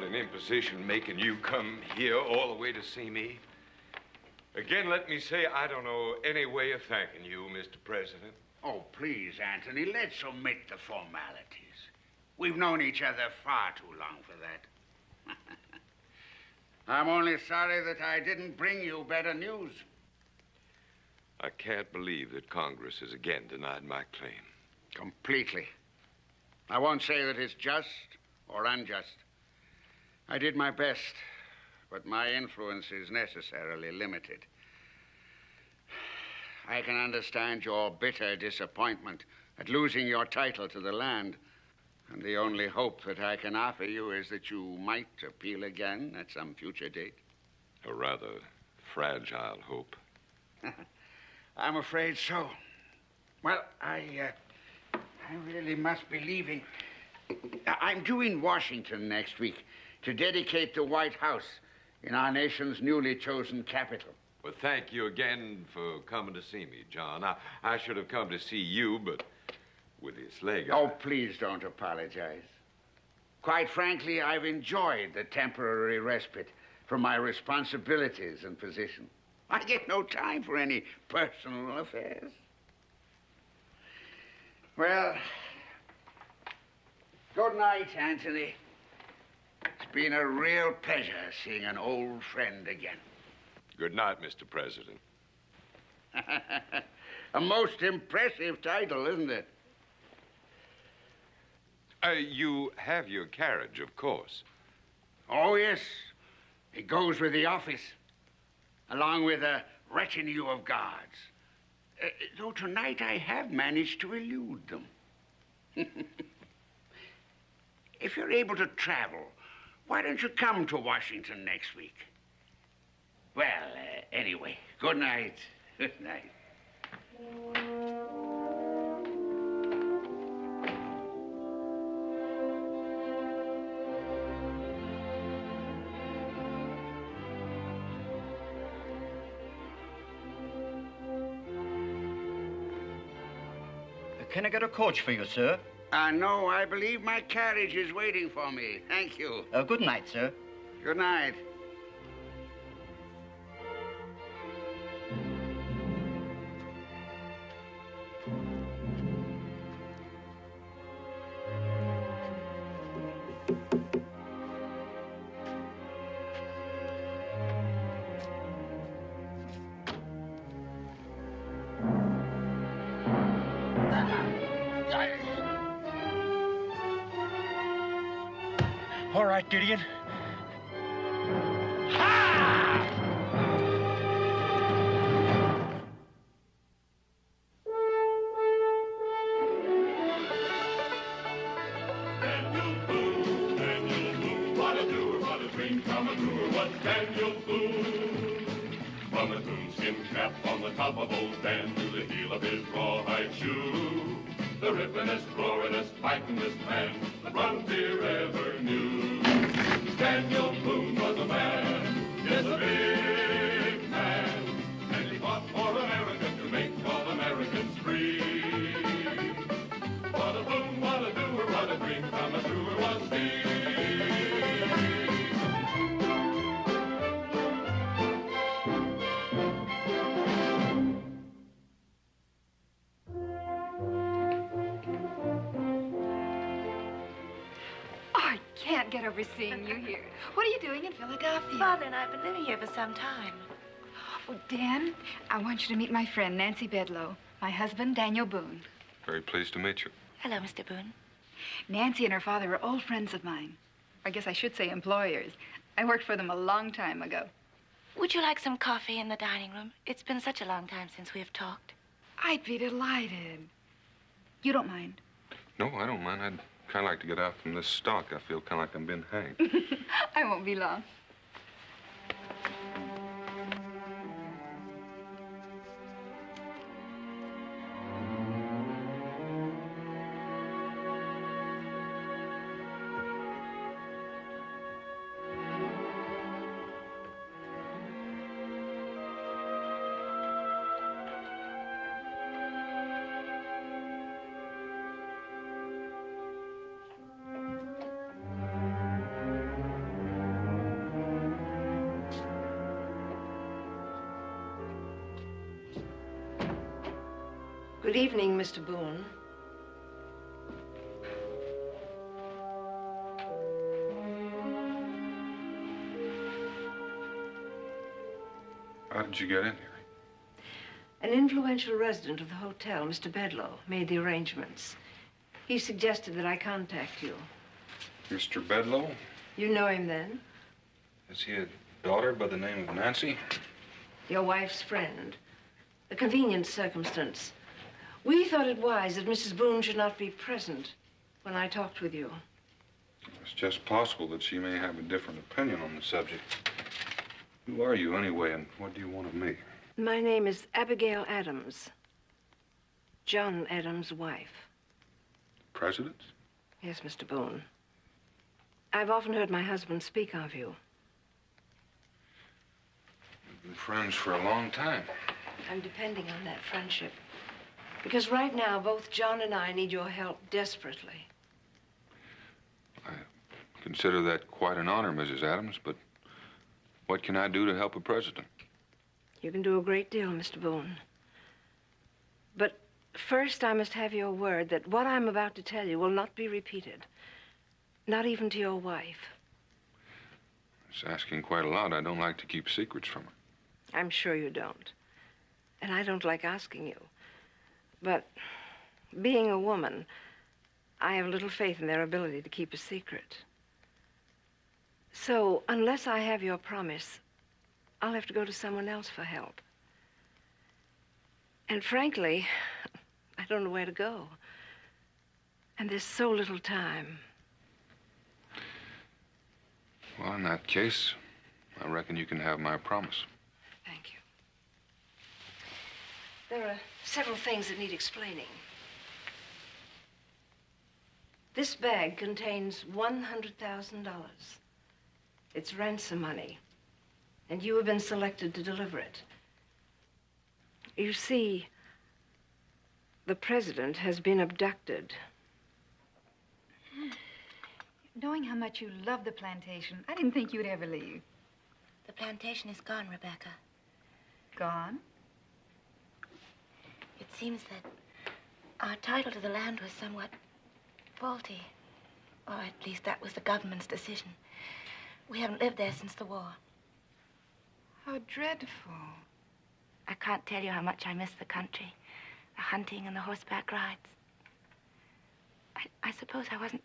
an imposition making you come here all the way to see me. Again, let me say I don't know any way of thanking you, Mr. President. Oh, please, Anthony, let's omit the formalities. We've known each other far too long for that. I'm only sorry that I didn't bring you better news. I can't believe that Congress has again denied my claim. Completely. I won't say that it's just or unjust. I did my best, but my influence is necessarily limited. I can understand your bitter disappointment at losing your title to the land. And the only hope that I can offer you is that you might appeal again at some future date. A rather fragile hope. I'm afraid so. Well, I really must be leaving. I'm due in Washington next week to dedicate the White House in our nation's newly chosen capital. Well, thank you again for coming to see me, John. I should have come to see you, but with this leg... Oh, please don't apologize. Quite frankly, I've enjoyed the temporary respite from my responsibilities and position. I get no time for any personal affairs. Well, good night, Anthony. It's been a real pleasure seeing an old friend again. Good night, Mr. President. A most impressive title, isn't it? You have your carriage, of course. Oh, yes. It goes with the office, along with a retinue of guards. Though tonight I have managed to elude them. If you're able to travel, why don't you come to Washington next week? Well, anyway, good night. Good night. Can I get a coach for you, sir? No, I believe my carriage is waiting for me. Thank you. Good night, sir. Good night. All right, Gideon. Daniel Boone. From a coonskin cap on the top of old Dan to the heel of his rawhide shoe, the rippin'est, roaring'est, fighting'est man the frontier ever knew. Daniel Boone was a man, yes, a big man, and he fought for America to make all Americans free. What a Boone, what a doer, what a dream come a truer was he. Get over seeing you here. What are you doing in Philadelphia? Father and I have been living here for some time. Oh, Dan, I want you to meet my friend, Nancy Bedlow. My husband, Daniel Boone. Very pleased to meet you. Hello, Mr. Boone. Nancy and her father are old friends of mine. I guess I should say employers. I worked for them a long time ago. Would you like some coffee in the dining room? It's been such a long time since we have talked. I'd be delighted. You don't mind? No, I don't mind. I'd kind of like to get out from this stock. I feel kind of like I'm being hanged. I won't be long. Good evening, Mr. Boone. How did you get in here? An influential resident of the hotel, Mr. Bedlow, made the arrangements. He suggested that I contact you. Mr. Bedlow? You know him then? Is he a daughter by the name of Nancy? Your wife's friend. A convenient circumstance. We thought it wise that Mrs. Boone should not be present when I talked with you. It's just possible that she may have a different opinion on the subject. Who are you anyway, and what do you want of me? My name is Abigail Adams. John Adams' wife. President? Yes, Mr. Boone. I've often heard my husband speak of you. We've been friends for a long time. I'm depending on that friendship. Because right now, both John and I need your help desperately. I consider that quite an honor, Mrs. Adams, but what can I do to help a president? You can do a great deal, Mr. Boone. But first, I must have your word that what I'm about to tell you will not be repeated. Not even to your wife. It's asking quite a lot. I don't like to keep secrets from her. I'm sure you don't. And I don't like asking you. But being a woman, I have little faith in their ability to keep a secret. So, unless I have your promise, I'll have to go to someone else for help. And frankly, I don't know where to go. And there's so little time. Well, in that case, I reckon you can have my promise. Thank you. There are several things that need explaining. This bag contains $100,000. It's ransom money, and you have been selected to deliver it. You see, the president has been abducted. Knowing how much you love the plantation, I didn't think you'd ever leave. The plantation is gone, Rebecca. Gone? It seems that our title to the land was somewhat faulty. Or at least that was the government's decision. We haven't lived there since the war. How dreadful. I can't tell you how much I miss the country, the hunting and the horseback rides. I suppose I wasn't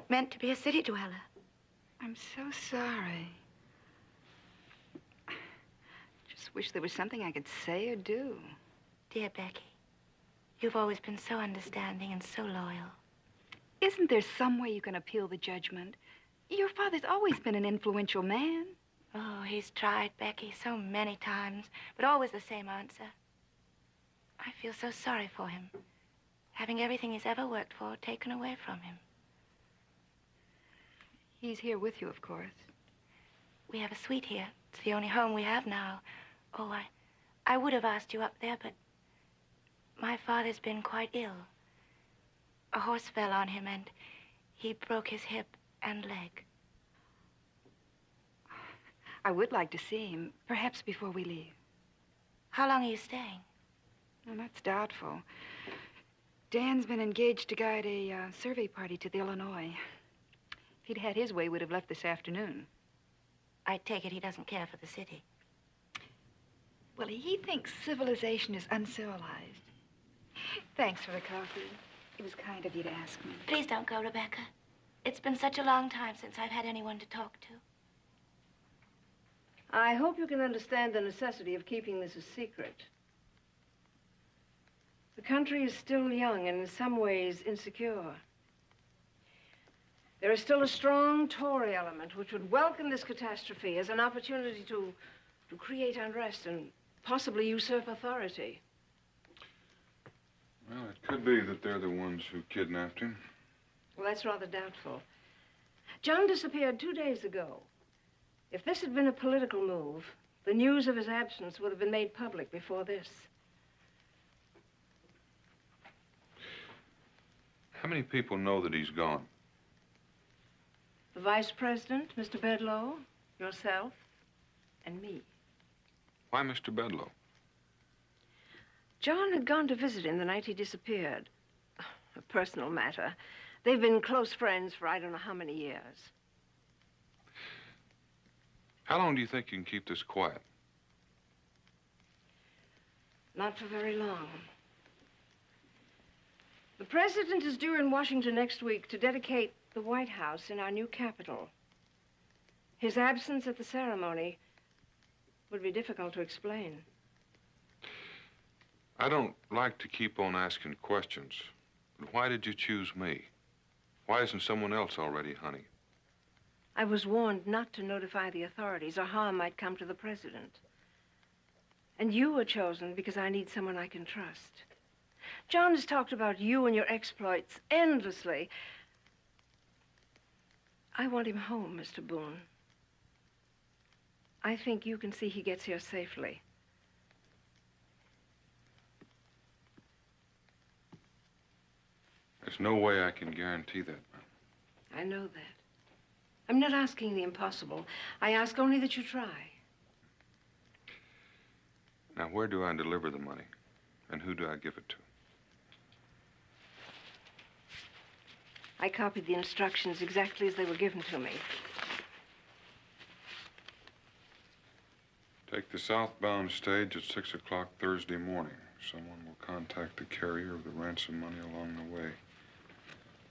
meant to be a city dweller. I'm so sorry. Just wish there was something I could say or do. Dear Becky, you've always been so understanding and so loyal. Isn't there some way you can appeal the judgment? Your father's always been an influential man. Oh, he's tried, Becky, so many times, but always the same answer. I feel so sorry for him, having everything he's ever worked for taken away from him. He's here with you, of course. We have a suite here. It's the only home we have now. Oh, I would have asked you up there, but my father's been quite ill. A horse fell on him, and he broke his hip and leg. I would like to see him, perhaps before we leave. How long are you staying? Well, that's doubtful. Dan's been engaged to guide a survey party to the Illinois. If he'd had his way, we'd have left this afternoon. I take it he doesn't care for the city. Well, he thinks civilization is uncivilized. Thanks for the coffee. It was kind of you to ask me. Please don't go, Rebecca. It's been such a long time since I've had anyone to talk to. I hope you can understand the necessity of keeping this a secret. The country is still young and in some ways insecure. There is still a strong Tory element which would welcome this catastrophe as an opportunity to create unrest and possibly usurp authority. Well, it could be that they're the ones who kidnapped him. Well, that's rather doubtful. John disappeared 2 days ago. If this had been a political move, the news of his absence would have been made public before this. How many people know that he's gone? The Vice President, Mr. Bedlow, yourself, and me. Why Mr. Bedlow? John had gone to visit him the night he disappeared. A personal matter. They've been close friends for I don't know how many years. How long do you think you can keep this quiet? Not for very long. The president is due in Washington next week to dedicate the White House in our new capital. His absence at the ceremony would be difficult to explain. I don't like to keep on asking questions, but why did you choose me? Why isn't someone else already, honey? I was warned not to notify the authorities or harm might come to the president. And you were chosen because I need someone I can trust. John has talked about you and your exploits endlessly. I want him home, Mr. Boone. I think you can see he gets here safely. There's no way I can guarantee that, ma'am. I know that. I'm not asking the impossible. I ask only that you try. Now, where do I deliver the money? And who do I give it to? I copied the instructions exactly as they were given to me. Take the southbound stage at 6 o'clock Thursday morning. Someone will contact the carrier of the ransom money along the way.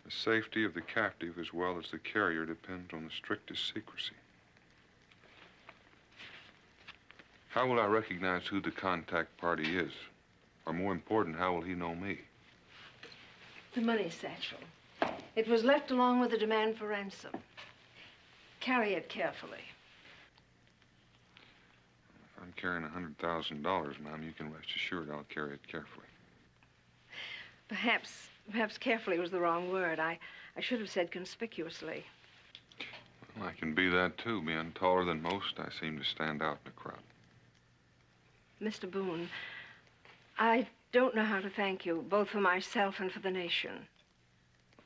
The safety of the captive as well as the carrier depends on the strictest secrecy. How will I recognize who the contact party is? Or more important, how will he know me? The money satchel. It was left along with the demand for ransom. Carry it carefully. If I'm carrying $100,000, ma'am, you can rest assured I'll carry it carefully. Perhaps carefully was the wrong word. I should have said conspicuously. Well, I can be that, too. Being taller than most, I seem to stand out in the crowd. Mr. Boone, I don't know how to thank you, both for myself and for the nation.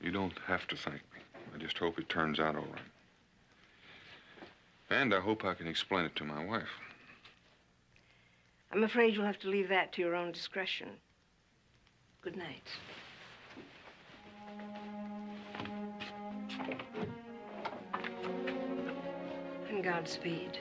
You don't have to thank me. I just hope it turns out all right. And I hope I can explain it to my wife. I'm afraid you'll have to leave that to your own discretion. Good night. And Godspeed.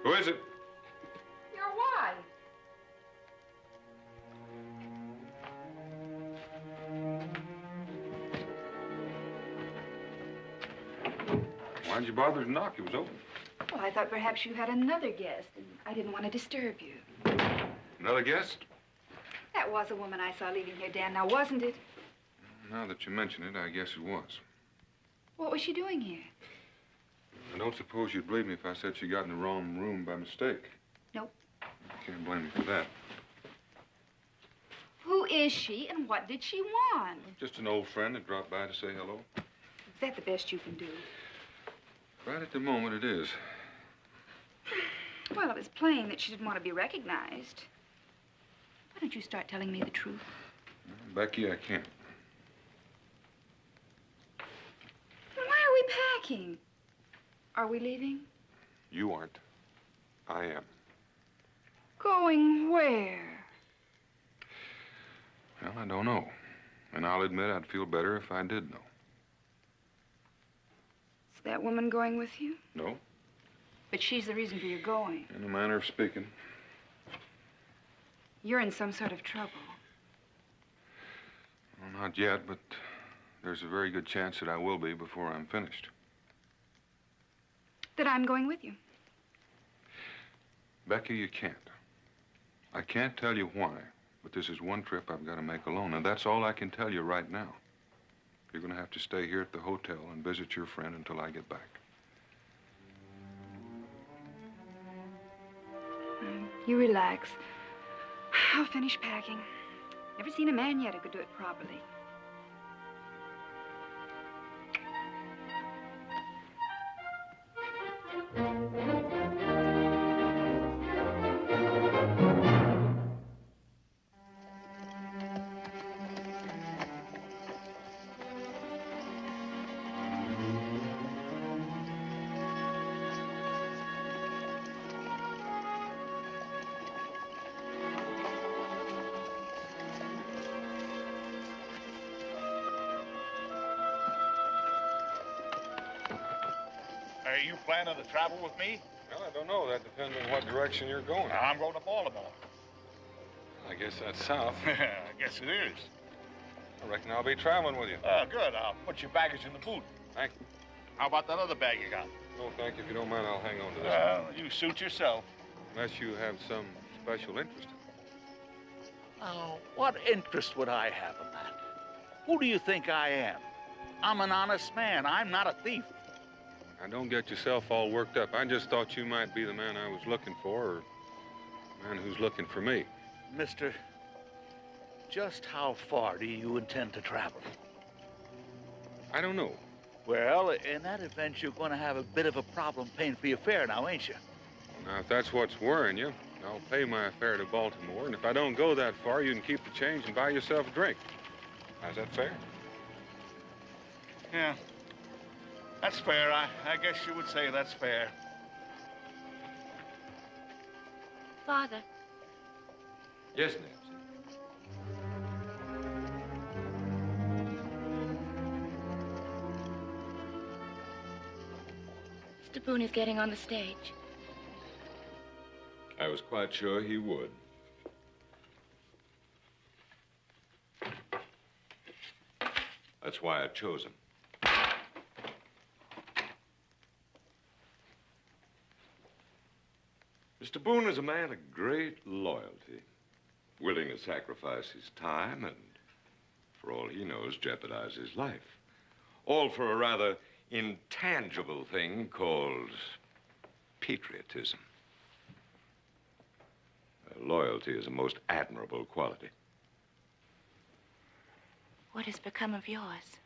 Who is it? Your wife. Why'd you bother to knock? It was open. Well, I thought perhaps you had another guest, and I didn't want to disturb you. Another guest? That was a woman I saw leaving here, Dan, now wasn't it? Now that you mention it, I guess it was. What was she doing here? I don't suppose you'd believe me if I said she got in the wrong room by mistake. Nope. Can't blame me for that. Who is she, and what did she want? Just an old friend that dropped by to say hello. Is that the best you can do? Right at the moment, it is. Well, it was plain that she didn't want to be recognized. Why don't you start telling me the truth? Becky, I can't. Then why are we packing? Are we leaving? You aren't. I am. Going where? Well, I don't know. And I'll admit I'd feel better if I did know. Is that woman going with you? No? But she's the reason for your going. In a manner of speaking. You're in some sort of trouble. Well, not yet, but there's a very good chance that I will be before I'm finished. That I'm going with you. Becky, you can't. I can't tell you why, but this is one trip I've got to make alone, and that's all I can tell you right now. You're going to have to stay here at the hotel and visit your friend until I get back. You relax. I'll finish packing. Never seen a man yet who could do it properly. Are you planning to travel with me? Well, I don't know. That depends on what direction you're going. I'm going to Baltimore. I guess that's south. I guess it is. I reckon I'll be traveling with you. Good. I'll put your baggage in the boot. Thank you. How about that other bag you got? No, thank you. If you don't mind, I'll hang on to this one. You suit yourself. Unless you have some special interest in it. Oh, what interest would I have in that? Who do you think I am? I'm an honest man. I'm not a thief. Now, don't get yourself all worked up. I just thought you might be the man I was looking for, or the man who's looking for me. Mister, just how far do you intend to travel? I don't know. Well, in that event, you're going to have a bit of a problem paying for your fare now, ain't you? Now, if that's what's worrying you, I'll pay my fare to Baltimore, and if I don't go that far, you can keep the change and buy yourself a drink. How's that fair? Yeah. That's fair. I guess you would say that's fair. Father, Yes, Nancy. Mr. Boone is getting on the stage. I was quite sure he would. That's why I chose him. Mr. Boone is a man of great loyalty, willing to sacrifice his time and, for all he knows, jeopardize his life. All for a rather intangible thing called patriotism. Loyalty is a most admirable quality. What has become of yours?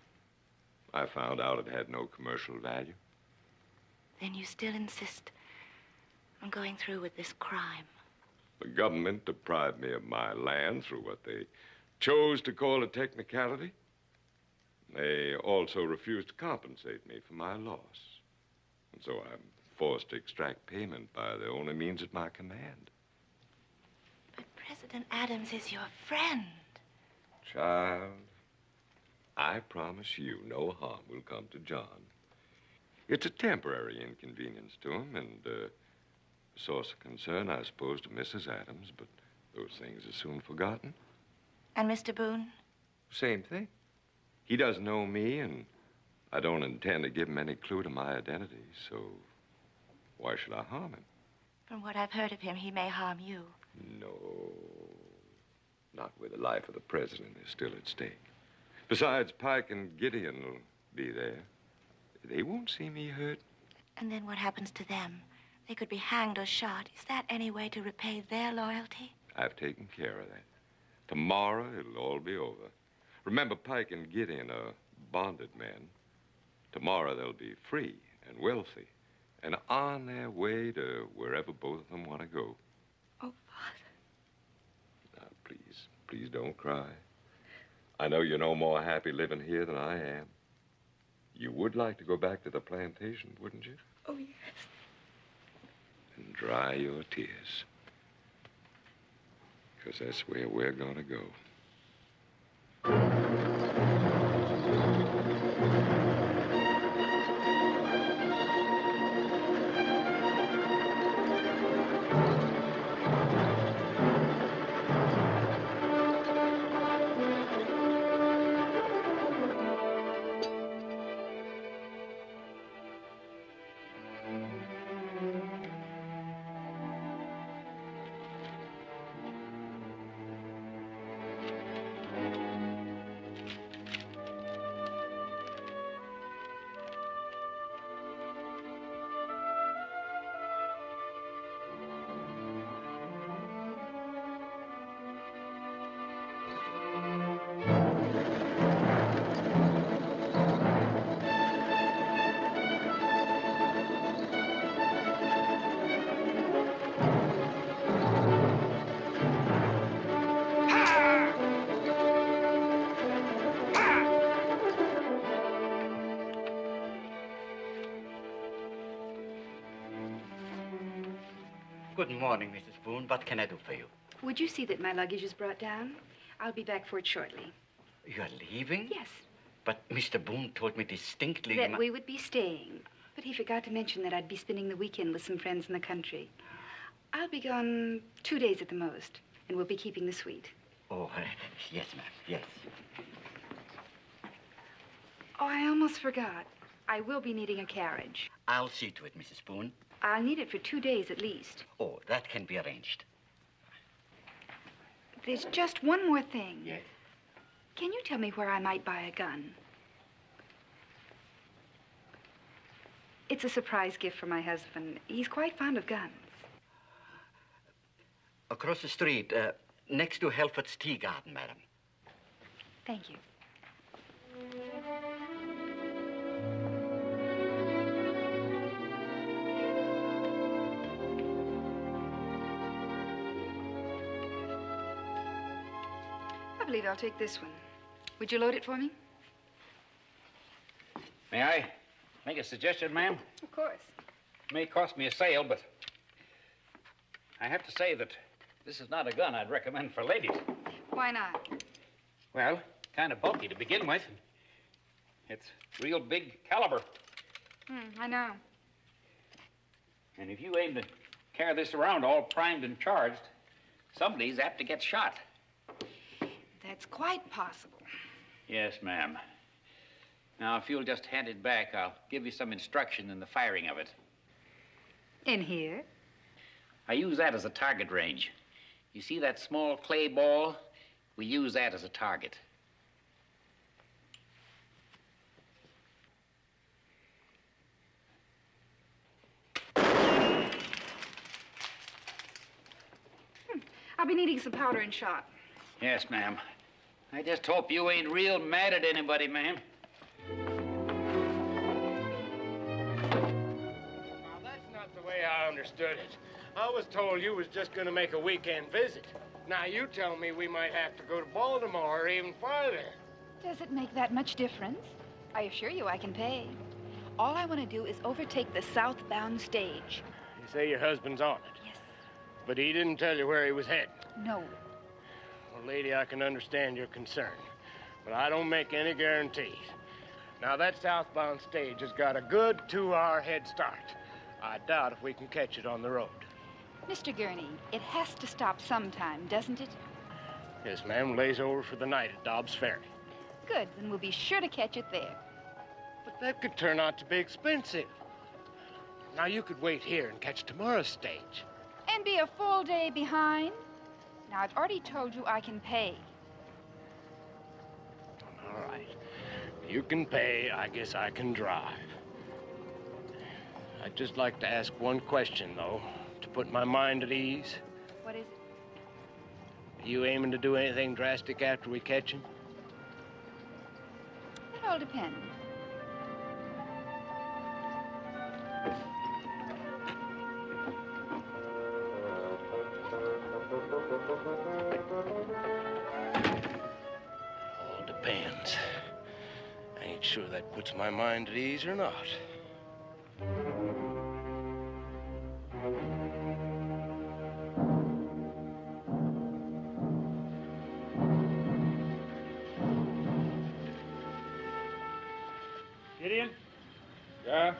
I found out it had no commercial value. Then you still insist on going through with this crime? The government deprived me of my land through what they chose to call a technicality. They also refused to compensate me for my loss. And so I'm forced to extract payment by the only means at my command. But President Adams is your friend. Child, I promise you no harm will come to John. It's a temporary inconvenience to him and a source of concern, I suppose, to Mrs. Adams, but those things are soon forgotten. And Mr. Boone? Same thing. He doesn't know me, and I don't intend to give him any clue to my identity, so why should I harm him? From what I've heard of him, he may harm you. No, not with the life of the president is still at stake. Besides, Pike and Gideon will be there. They won't see me hurt. And then what happens to them? They could be hanged or shot. Is that any way to repay their loyalty? I've taken care of that. Tomorrow, it'll all be over. Remember, Pike and Gideon are bonded men. Tomorrow, they'll be free and wealthy and on their way to wherever both of them want to go. Oh, Father. Now, please don't cry. I know you're no more happy living here than I am. You would like to go back to the plantation, wouldn't you? Oh, yes. And dry your tears. Because that's where we're going to go. Good morning, Mrs. Boone. What can I do for you? Would you see that my luggage is brought down? I'll be back for it shortly. You're leaving? Yes. But Mr. Boone told me distinctly... That we would be staying. But he forgot to mention that I'd be spending the weekend with some friends in the country. I'll be gone 2 days at the most, and we'll be keeping the suite. Oh, yes, ma'am, yes. Oh, I almost forgot. I will be needing a carriage. I'll see to it, Mrs. Boone. I'll need it for 2 days at least. Oh, that can be arranged. There's just one more thing. Yes. Can you tell me where I might buy a gun? It's a surprise gift for my husband. He's quite fond of guns. Across the street, next to Helford's Tea Garden, madam. Thank you. I believe I'll take this one. Would you load it for me? May I make a suggestion, ma'am? Of course. It may cost me a sale, but I have to say that this is not a gun I'd recommend for ladies. Why not? Well, kind of bulky to begin with. It's real big caliber. I know. And if you aim to carry this around all primed and charged, somebody's apt to get shot. That's quite possible. Yes, ma'am. Now, if you'll just hand it back, I'll give you some instruction in the firing of it. In here? I use that as a target range. You see that small clay ball? We use that as a target. I'll be needing some powder and shot. Yes, ma'am. I just hope you ain't real mad at anybody, ma'am. Now, that's not the way I understood it. I was told you was just going to make a weekend visit. Now, you tell me we might have to go to Baltimore or even farther. Does it make that much difference? I assure you I can pay. All I want to do is overtake the southbound stage. You say your husband's on it? Yes. But he didn't tell you where he was heading? No. Well, lady, I can understand your concern, but I don't make any guarantees. Now, that southbound stage has got a good 2-hour head start. I doubt if we can catch it on the road. Mr. Gurney, it has to stop sometime, doesn't it? Yes, ma'am. Lays over for the night at Dobbs Ferry. Good, then we'll be sure to catch it there. But that could turn out to be expensive. Now, you could wait here and catch tomorrow's stage. And be a full day behind? Now, I've already told you I can pay. All right. You can pay. I guess I can drive. I'd just like to ask one question, though, to put my mind at ease. What is it? Are you aiming to do anything drastic after we catch him? It all depends. All depends. I ain't sure that puts my mind at ease or not. Gideon? Yeah?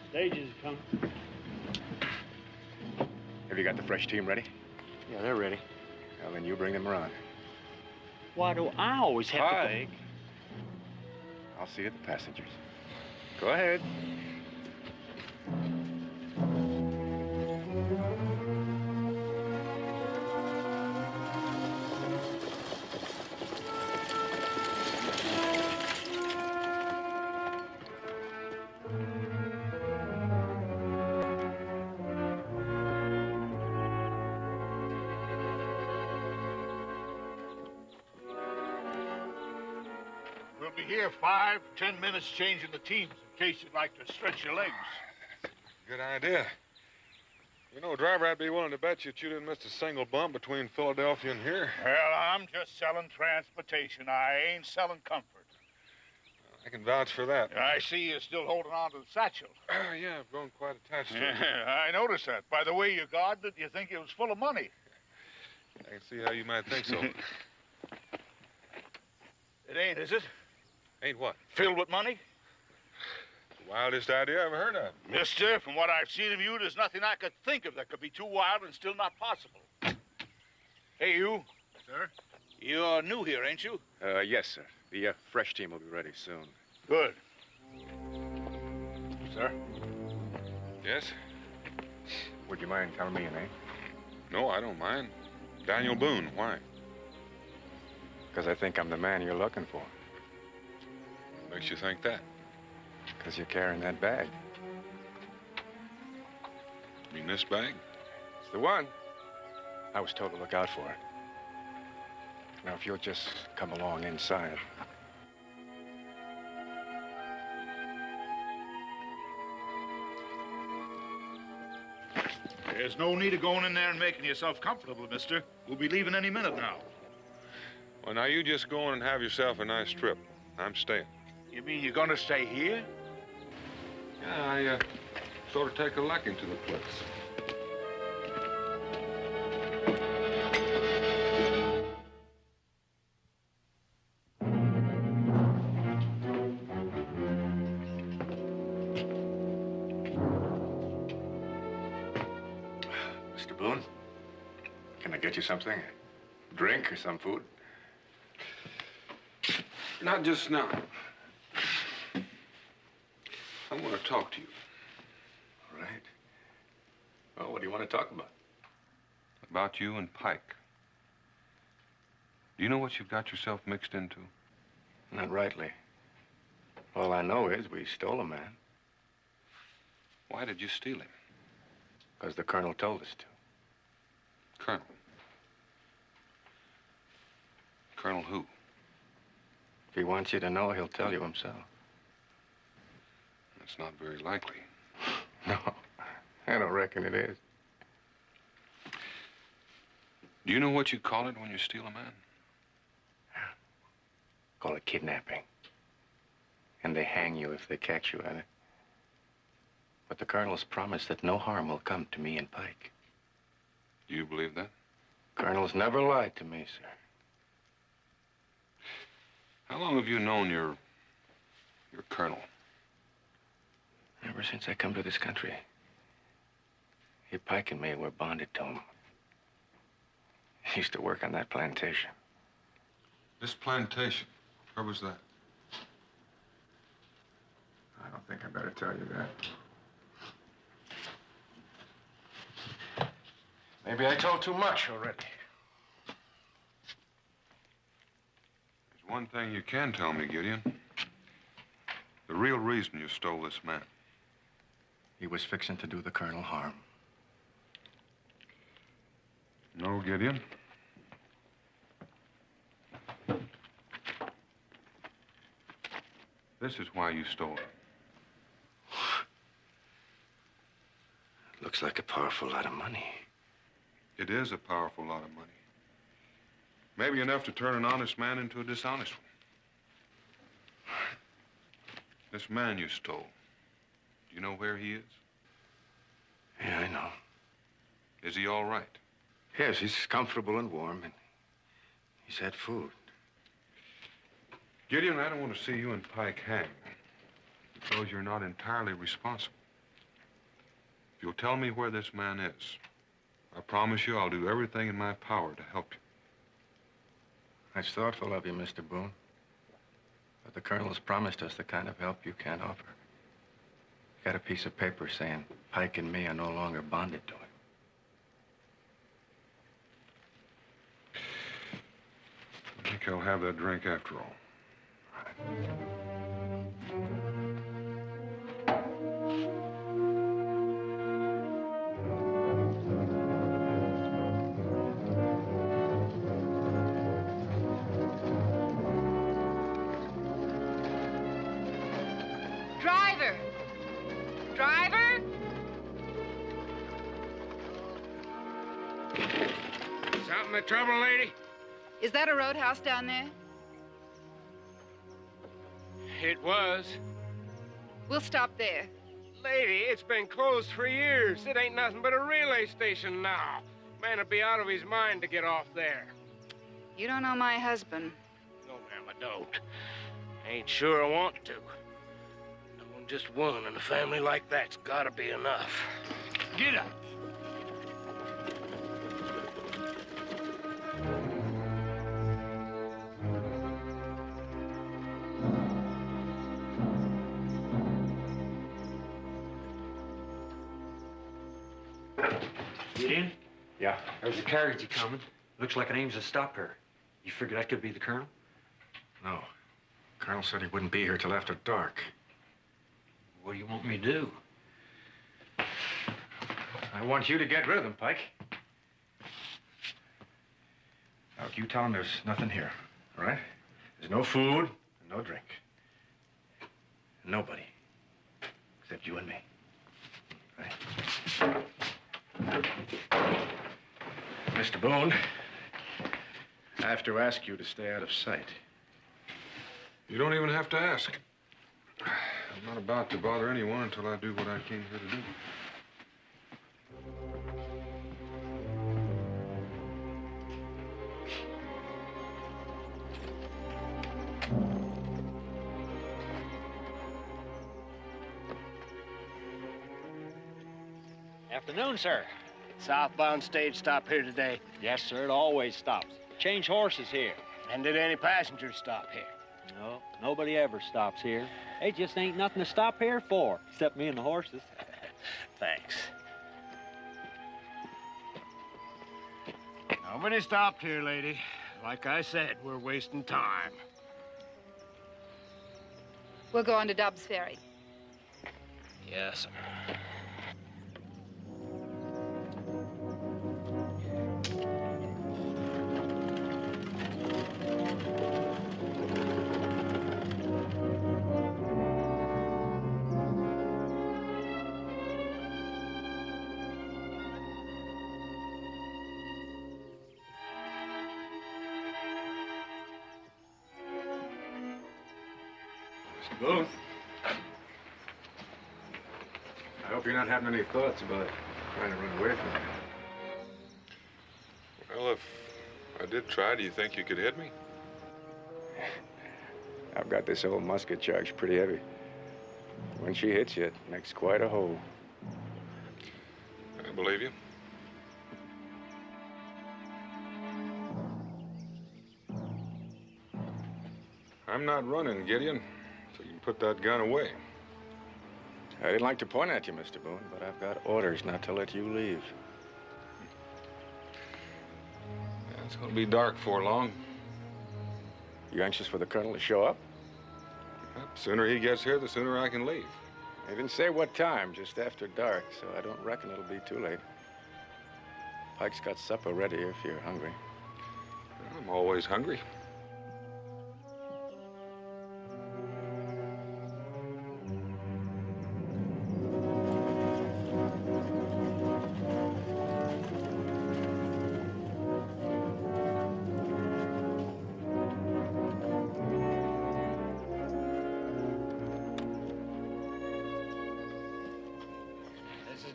Stages come. Have you got the fresh team ready? Yeah, they're ready. Well, then you bring them around. Why do I always have Pike. I'll see you at the passengers. Go ahead. We'll be here 5, 10 minutes changing the teams in case you'd like to stretch your legs. Good idea. You know, driver, I'd be willing to bet you didn't miss a single bump between Philadelphia and here. Well, I'm just selling transportation. I ain't selling comfort. I can vouch for that. I see you're still holding on to the satchel. Yeah, I've grown quite attached to it. Yeah, I noticed that. By the way you guarded it, you think it was full of money. I can see how you might think so. It ain't, is it? Ain't what? Filled with money? The wildest idea I ever heard of. Mister, from what I've seen of you, there's nothing I could think of that could be too wild and still not possible. Hey, you. Sir? You're new here, ain't you? Yes, sir. The fresh team will be ready soon. Good. Sir? Yes? Would you mind telling me your name? No, I don't mind. Daniel Boone. Why? Because I think I'm the man you're looking for. Makes you think that? Because you're carrying that bag. You mean this bag? It's the one. I was told to look out for it. Now, if you'll just come along inside. There's no need of going in there and making yourself comfortable, mister. We'll be leaving any minute now. Well, now you just go on and have yourself a nice trip. I'm staying. You mean you're gonna stay here? Yeah, I sort of take a liking to the place. Mr. Boone, can I get you something? A drink or some food? Not just now. I want to talk to you. All right. Well, what do you want to talk about? About you and Pike. Do you know what you've got yourself mixed into? Not rightly. All I know is we stole a man. Why did you steal him? Because the colonel told us to. Colonel? Colonel who? If he wants you to know, he'll tell you himself. That's not very likely. No, I don't reckon it is. Do you know what you call it when you steal a man? Call it kidnapping. And they hang you if they catch you at it. But the colonel's promised that no harm will come to me and Pike. Do you believe that? Colonel's never lied to me, sir. How long have you known your colonel? Ever since I come to this country. He, Pike, and me were bonded to him. He used to work on that plantation. This plantation, where was that? I don't think I better tell you that. Maybe I told too much already. There's one thing you can tell me, Gideon. The real reason you stole this man. He was fixing to do the colonel harm. No, Gideon. This is why you stole him. Looks like a powerful lot of money. It is a powerful lot of money. Maybe enough to turn an honest man into a dishonest one. This man you stole, do you know where he is? Yeah, I know. Is he all right? Yes, he's comfortable and warm, and he's had food. Gideon, I don't want to see you and Pike hang because you're not entirely responsible. If you'll tell me where this man is, I promise you I'll do everything in my power to help you. That's thoughtful of you, Mr. Boone. But the colonel's promised us the kind of help you can't offer. Got a piece of paper saying Pike and me are no longer bonded to him. I think I'll have that drink after all. Driver! Driver! Something the trouble, lady? Is that a roadhouse down there? It was. We'll stop there. Lady, it's been closed for years. It ain't nothing but a relay station now. Man'll be out of his mind to get off there. You don't know my husband. No, ma'am, I don't. I ain't sure I want to. Knowing just one in a family like that's gotta be enough. Get up. Get in? Yeah. There's a carriage coming. Looks like an Ames has stopped her. You figure that could be the Colonel? No. Colonel said he wouldn't be here till after dark. What do you want me to do? I want you to get rid of them, Pike. Now, you tell him there's nothing here, all right? There's no food and no drink. Nobody. Except you and me. Right? Mr. Boone, I have to ask you to stay out of sight. You don't even have to ask. I'm not about to bother anyone until I do what I came here to do. Afternoon, sir. Southbound stage stop here today. Yes, sir. It always stops. Change horses here. And did any passengers stop here? No, nobody ever stops here. They just ain't nothing to stop here for, except me and the horses. Thanks. Nobody stopped here, lady. Like I said, we're wasting time. We'll go on to Dobbs Ferry. Yes, sir. Boone, I hope you're not having any thoughts about trying to run away from me. Well, if I did try, do you think you could hit me? I've got this old musket charged pretty heavy. When she hits you, it makes quite a hole. I believe you. I'm not running, Gideon. So you can put that gun away. I didn't like to point at you, Mr. Boone, but I've got orders not to let you leave. Yeah, it's gonna be dark before long. You anxious for the Colonel to show up? Well, the sooner he gets here, the sooner I can leave. They didn't say what time, just after dark, so I don't reckon it'll be too late. Pike's got supper ready if you're hungry. I'm always hungry.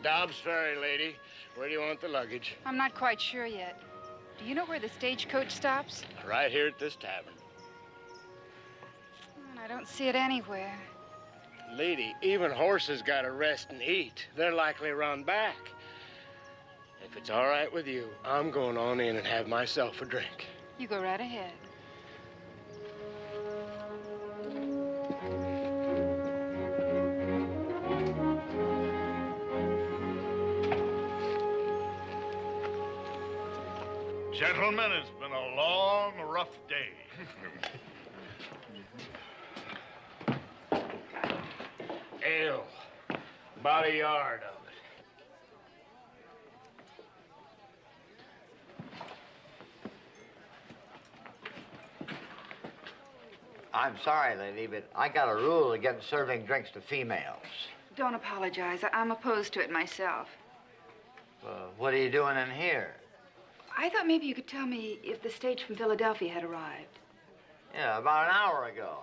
Dobbs Ferry, lady. Where do you want the luggage? I'm not quite sure yet. Do you know where the stagecoach stops? Right here at this tavern. I don't see it anywhere. Lady, even horses gotta rest and eat. They're likely to run back. If it's all right with you, I'm going on in and have myself a drink. You go right ahead. Gentlemen, it's been a long, rough day. Ale. About a yard of it. I'm sorry, lady, but I got a rule against serving drinks to females. Don't apologize. I'm opposed to it myself. What are you doing in here? I thought maybe you could tell me if the stage from Philadelphia had arrived. Yeah, about an hour ago.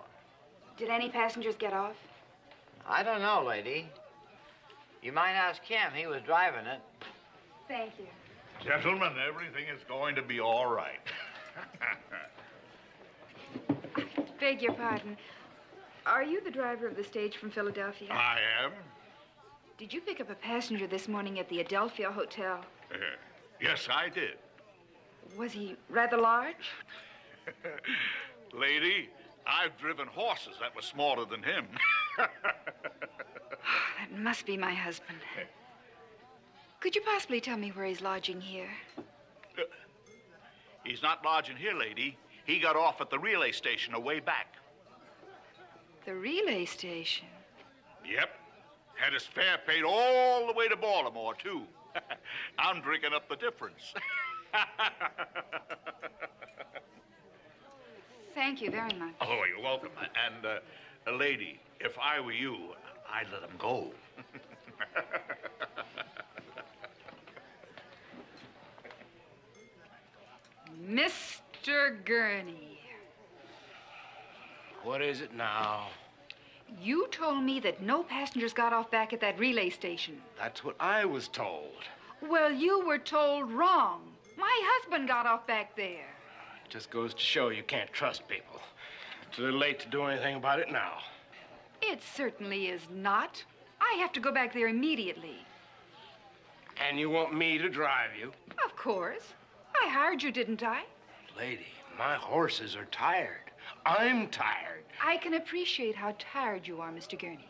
Did any passengers get off? I don't know, lady. You might ask him. He was driving it. Thank you. Gentlemen, everything is going to be all right. Beg your pardon. Are you the driver of the stage from Philadelphia? I am. Did you pick up a passenger this morning at the Adelphia Hotel? Yes, I did. Was he rather large? Lady, I've driven horses that were smaller than him. That must be my husband. Could you possibly tell me where he's lodging here? He's not lodging here, lady. He got off at the relay station a way back. The relay station? Yep. Had his fare paid all the way to Baltimore, too. I'm drinking up the difference. Thank you very much. Oh, you're welcome. And, lady, if I were you, I'd let him go. Mr. Gurney. What is it now? You told me that no passengers got off back at that relay station. That's what I was told. Well, you were told wrong. My husband got off back there. It just goes to show you can't trust people. It's a little late to do anything about it now. It certainly is not. I have to go back there immediately. And you want me to drive you? Of course. I hired you, didn't I? Lady, my horses are tired. I'm tired. I can appreciate how tired you are, Mr. Gurney.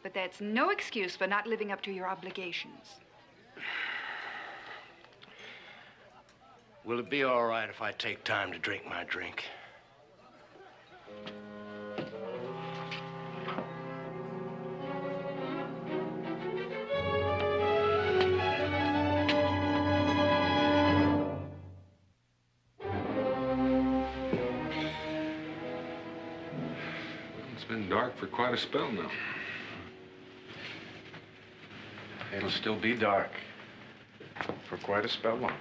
But that's no excuse for not living up to your obligations. Will it be all right if I take time to drink my drink? It's been dark for quite a spell now. It'll still be dark for quite a spell longer.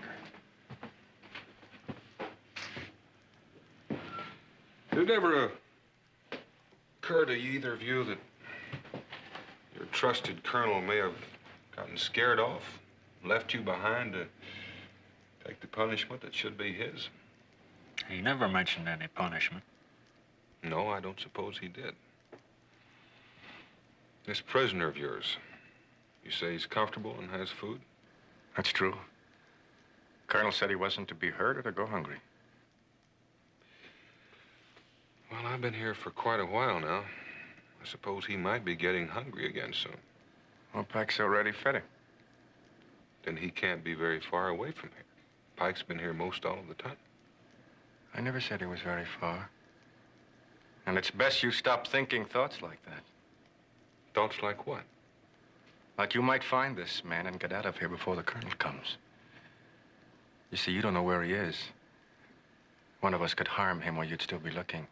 Did it ever occur to either of you that your trusted colonel may have gotten scared off, left you behind to take the punishment that should be his? He never mentioned any punishment. No, I don't suppose he did. This prisoner of yours, you say he's comfortable and has food? That's true. Colonel said he wasn't to be hurt or to go hungry. Well, I've been here for quite a while now. I suppose he might be getting hungry again soon. Well, Pike's already fed him. Then he can't be very far away from here. Pike's been here most all of the time. I never said he was very far. And it's best you stop thinking thoughts like that. Thoughts like what? Like you might find this man and get out of here before the colonel comes. You see, you don't know where he is. One of us could harm him while you'd still be looking.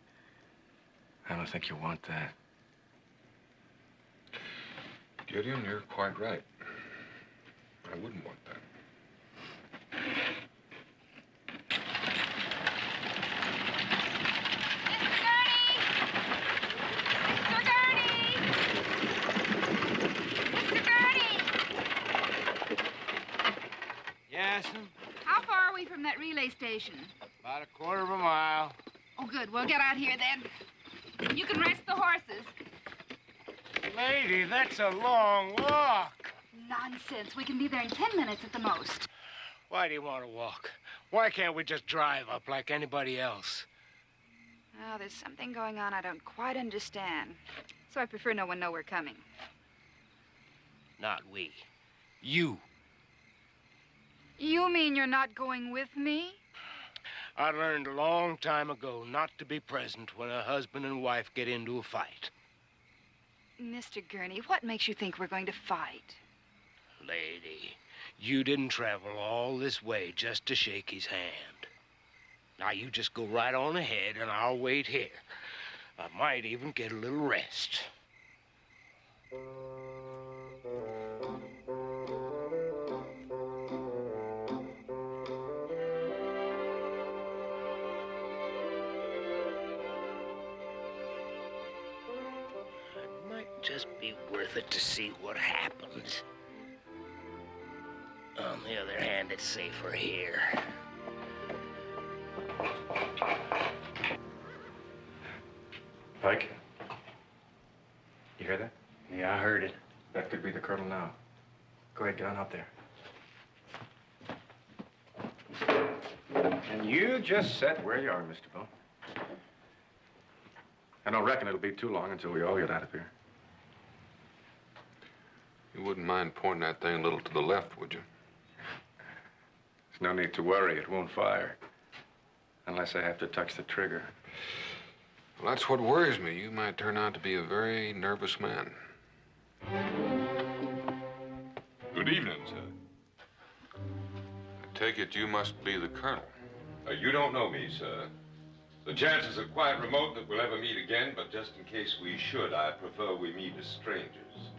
I don't think you want that. Gideon, you're quite right. I wouldn't want that. How far are we from that relay station? About a quarter of a mile. Oh, good. We'll get out here then. You can rest the horses. Lady, that's a long walk. Nonsense. We can be there in 10 minutes at the most. Why do you want to walk? Why can't we just drive up like anybody else? Oh, there's something going on I don't quite understand. So I prefer no one know we're coming. Not we. You. You mean you're not going with me? I learned a long time ago not to be present when a husband and wife get into a fight. Mr. Gurney, what makes you think we're going to fight? Lady, you didn't travel all this way just to shake his hand. Now, you just go right on ahead, and I'll wait here. I might even get a little rest. just be worth it to see what happens. On the other hand, it's safer here. Pike? You hear that? Yeah, I heard it. That could be the colonel now. Go ahead, get on up there. And you just sit where you are, Mr. Boone. I don't reckon it'll be too long until we all get out of here. You wouldn't mind pointing that thing a little to the left, would you? There's no need to worry. It won't fire. Unless I have to touch the trigger. Well, that's what worries me. You might turn out to be a very nervous man. Good evening, sir. I take it you must be the colonel. You don't know me, sir. The chances are quite remote that we'll ever meet again, but just in case we should, I prefer we meet as strangers.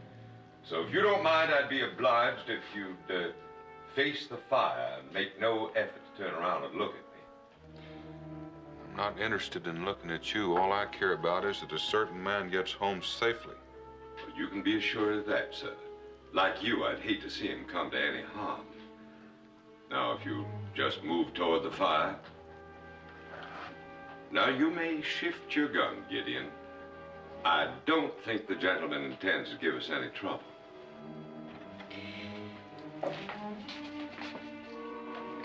So if you don't mind, I'd be obliged if you'd face the fire and make no effort to turn around and look at me. I'm not interested in looking at you. All I care about is that a certain man gets home safely. Well, you can be assured of that, sir. Like you, I'd hate to see him come to any harm. Now, if you just move toward the fire. Now, you may shift your gun, Gideon. I don't think the gentleman intends to give us any trouble. You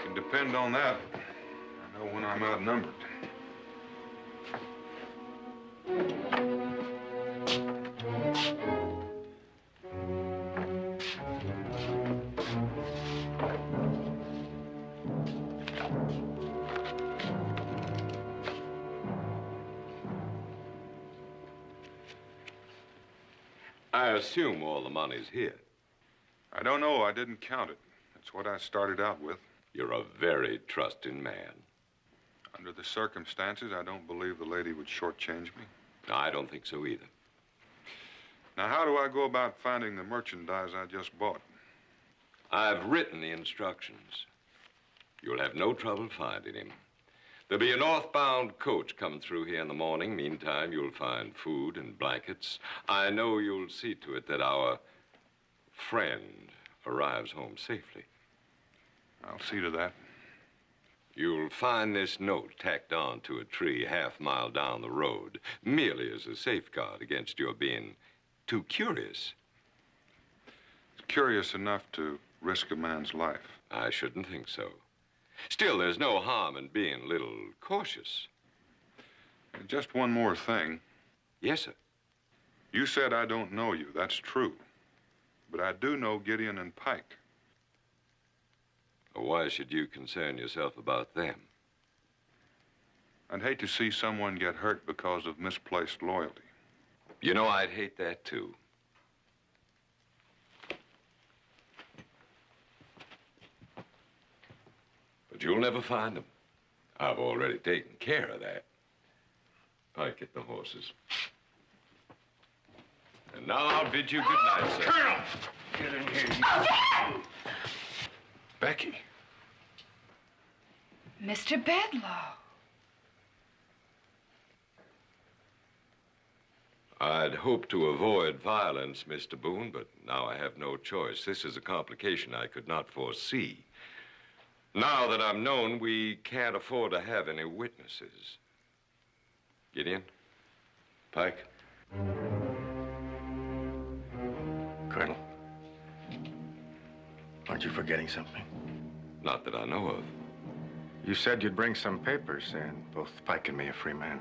can depend on that. I know when I'm outnumbered. I assume all the money's here. I don't know. I didn't count it. That's what I started out with. You're a very trusting man. Under the circumstances, I don't believe the lady would shortchange me. I don't think so either. Now, how do I go about finding the merchandise I just bought? I've written the instructions. You'll have no trouble finding him. There'll be a northbound coach coming through here in the morning. Meantime, you'll find food and blankets. I know you'll see to it that our friend arrives home safely. I'll see to that. You'll find this note tacked on to a tree half-mile down the road, merely as a safeguard against your being too curious. Curious enough to risk a man's life. I shouldn't think so. Still, there's no harm in being a little cautious. Just one more thing. Yes, sir. You said I don't know you. That's true. But I do know Gideon and Pike. Why should you concern yourself about them? I'd hate to see someone get hurt because of misplaced loyalty. You know, I'd hate that, too. But you'll never find them. I've already taken care of that. Pike, get the horses. And now I'll bid you good night, sir. Colonel! Get in here. Becky. Mr. Bedlow. I'd hoped to avoid violence, Mr. Boone, but now I have no choice. This is a complication I could not foresee. Now that I'm known, we can't afford to have any witnesses. Gideon? Pike? Colonel, aren't you forgetting something? Not that I know of. You said you'd bring some papers, and both Pike and me are free men.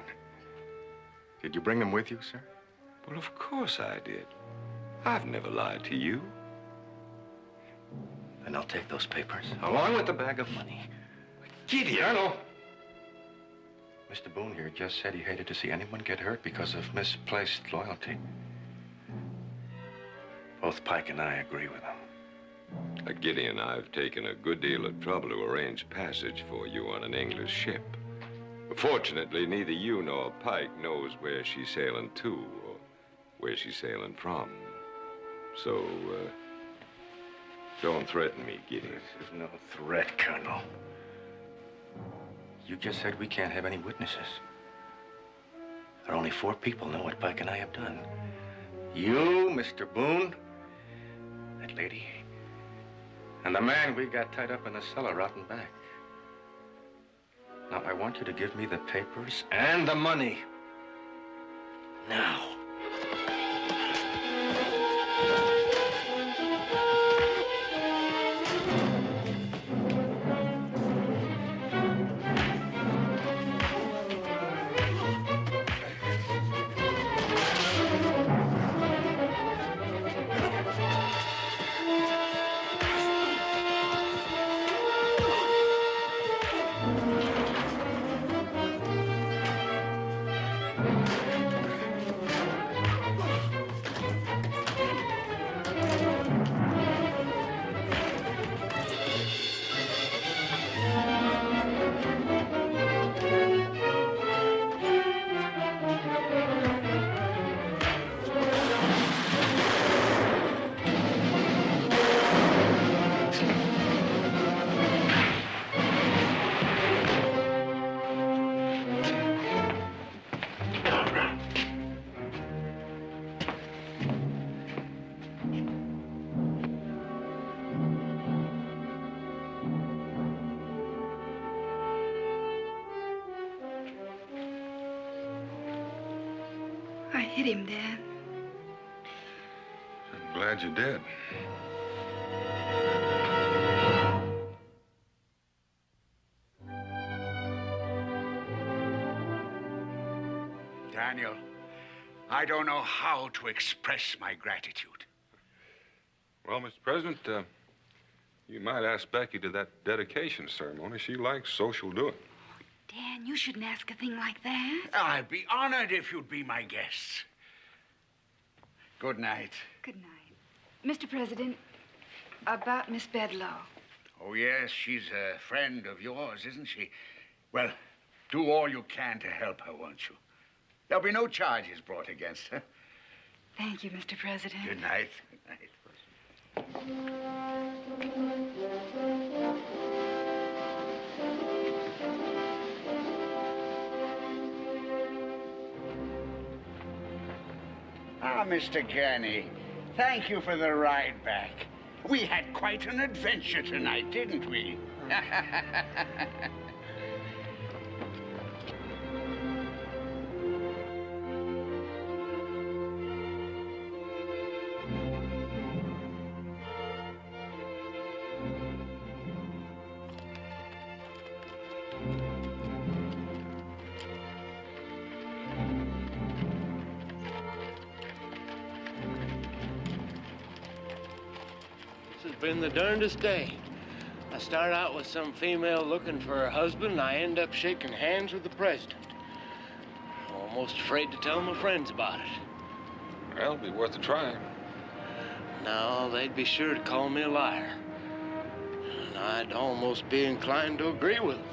Did you bring them with you, sir? Well, of course I did. I've never lied to you. Then I'll take those papers, along with the bag of money. Gideon! Colonel! Mr. Boone here just said he hated to see anyone get hurt because of misplaced loyalty. Both Pike and I agree with him. Gideon, I've taken a good deal of trouble to arrange passage for you on an English ship. Fortunately, neither you nor Pike knows where she's sailing to or where she's sailing from. So, don't threaten me, Gideon. This is no threat, Colonel. You just said we can't have any witnesses. There are only 4 people know what Pike and I have done. You, Mr. Boone, that lady, and the man we got tied up in the cellar rotting back. Now, I want you to give me the papers and the money. Now. I hit him, Dad. I'm glad you did. Daniel, I don't know how to express my gratitude. Well, Mr. President, you might ask Becky to that dedication ceremony. She likes social doing. Dan, you shouldn't ask a thing like that. I'd be honored if you'd be my guest. Good night. Good night. Mr. President, about Miss Bedlow. Oh, yes, she's a friend of yours, isn't she? Well, do all you can to help her, won't you? There'll be no charges brought against her. Thank you, Mr. President. Good night. Good night. Ah, Mr. Gurney, thank you for the ride back. We had quite an adventure tonight, didn't we? Been the darndest day. I start out with some female looking for her husband, and I end up shaking hands with the president. Almost afraid to tell my friends about it. Well, it'll be worth a try. No, they'd be sure to call me a liar. And I'd almost be inclined to agree with them.